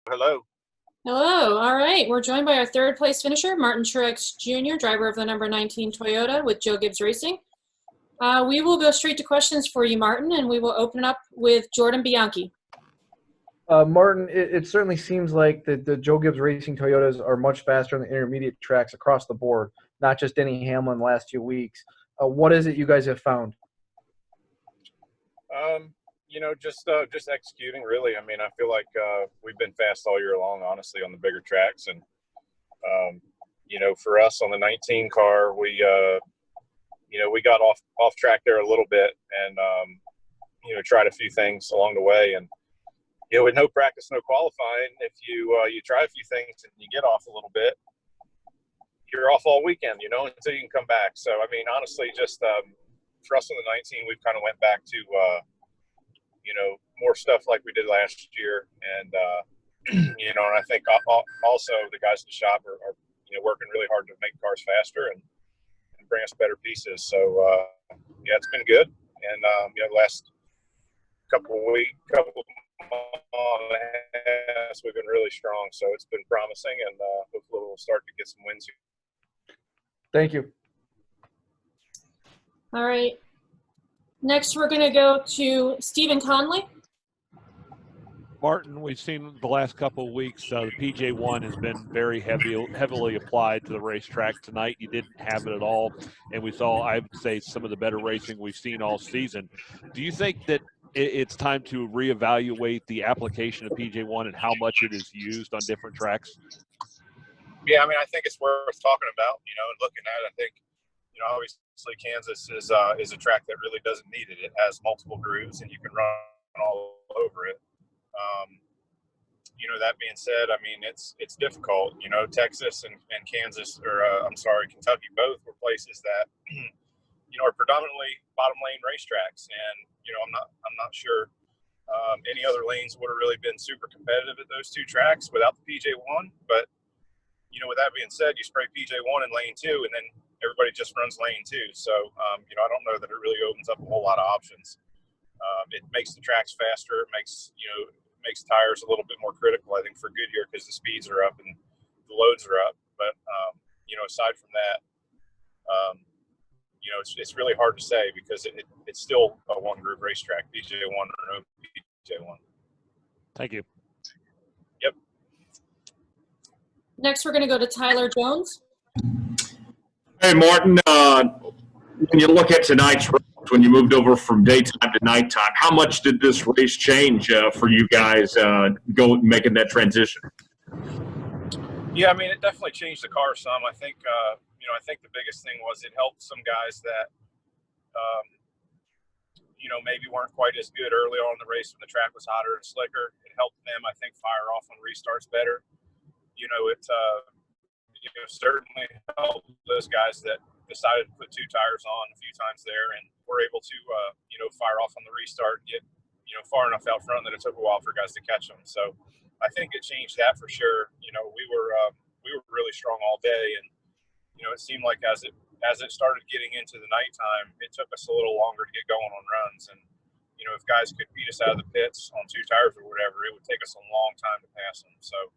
Hello. Hello. All right. We're joined by our third place finisher, Martin Truex Jr., driver of the number 19 Toyota with Joe Gibbs Racing. We will go straight to questions for you, Martin, and we will open up with Jordan Bianchi. Martin, it certainly seems like the Joe Gibbs Racing Toyotas are much faster on the intermediate tracks across the board, not just Denny Hamlin the last 2 weeks. What is it you guys have found? Just executing, really. I mean, I feel like we've been fast all year long, honestly, on the bigger tracks. And, for us on the 19 car, we got off track there a little bit and, tried a few things along the way. And, with no practice, no qualifying, if you try a few things and you get off a little bit, you're off all weekend, until you can come back. So, I mean, honestly, just for us on the 19, we've kind of went back to, more stuff like we did last year. And, and I think also the guys in the shop are working really hard to make cars faster and bring us better pieces. So, it's been good. And, the last couple months, we've been really strong. So it's been promising, and hopefully we'll start to get some wins here. Thank you. All right. Next, we're going to go to Stephen Conley. Martin, we've seen the last couple of weeks, the PJ1 has been very heavily applied to the racetrack. Tonight, you didn't have it at all, and we saw, I would say, some of the better racing we've seen all season. Do you think that it's time to reevaluate the application of PJ1 and how much it is used on different tracks? Yeah, I mean, I think it's worth talking about, and looking at it. I think, obviously Kansas is a track that really doesn't need it. It has multiple grooves, and you can run all over it. That being said, I mean, it's difficult. Texas and Kansas, Kentucky, both were places that, are predominantly bottom lane racetracks. And, I'm not sure any other lanes would have really been super competitive at those two tracks without the PJ1. But, with that being said, you spray PJ1 in lane 2, and then everybody just runs lane 2. So, I don't know that it really opens up a whole lot of options. It makes the tracks faster. It makes tires a little bit more critical, I think, for Goodyear, because the speeds are up and the loads are up. But, aside from that, it's really hard to say because it's still a one-groove racetrack, PJ1 or no PJ1. Thank you. Yep. Next, we're going to go to Tyler Jones. Hey, Martin, when you look at tonight's race, when you moved over from daytime to nighttime, how much did this race change for you guys making that transition? Yeah, I mean, it definitely changed the car some. I think, I think the biggest thing was it helped some guys that, maybe weren't quite as good early on in the race when the track was hotter and slicker. It helped them, I think, fire off on restarts better. It certainly helped those guys that decided to put 2 tires on a few times there and were able to, fire off on the restart and get, far enough out front that it took a while for guys to catch them. So I think it changed that for sure. We were really strong all day, and, it seemed like as it started getting into the nighttime, it took us a little longer to get going on runs. And, if guys could beat us out of the pits on 2 tires or whatever, it would take us a long time to pass them. So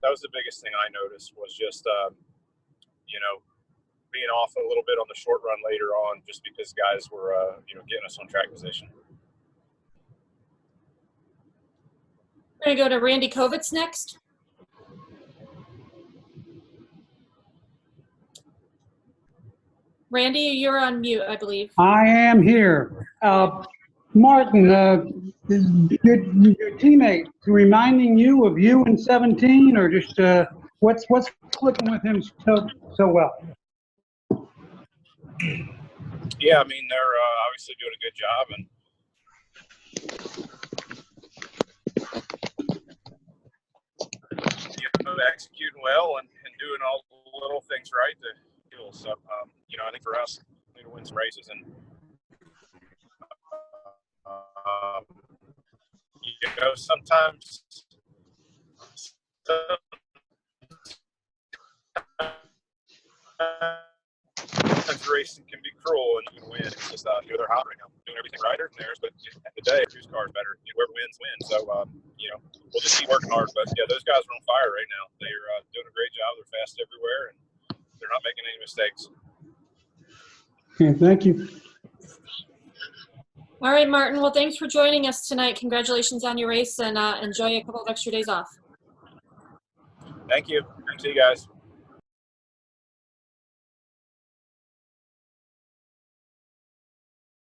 that was the biggest thing I noticed was just, being off a little bit on the short run later on just because guys were, getting us on track position. We're going to go to Randy Kovitz next. Randy, you're on mute, I believe. I am here. Martin, your teammate reminding you of you in 17, or just what's clicking with him so well? Yeah, I mean, they're obviously doing a good job, and executing well and doing all the little things right to kill. So, I think for us, we need to win some races, and sometimes racing can be cruel, and you can win. It's just they're hot right now, doing doing everything right or theirs, but at the end of the day, whose car is better? Whoever wins, wins. So, we'll just keep working hard. But, yeah, those guys are on fire right now. They're doing a great job. They're fast everywhere, and they're not making any mistakes. Okay, thank you. All right, Martin. Well, thanks for joining us tonight. Congratulations on your race, and enjoy a couple of extra days off. Thank you. See you guys.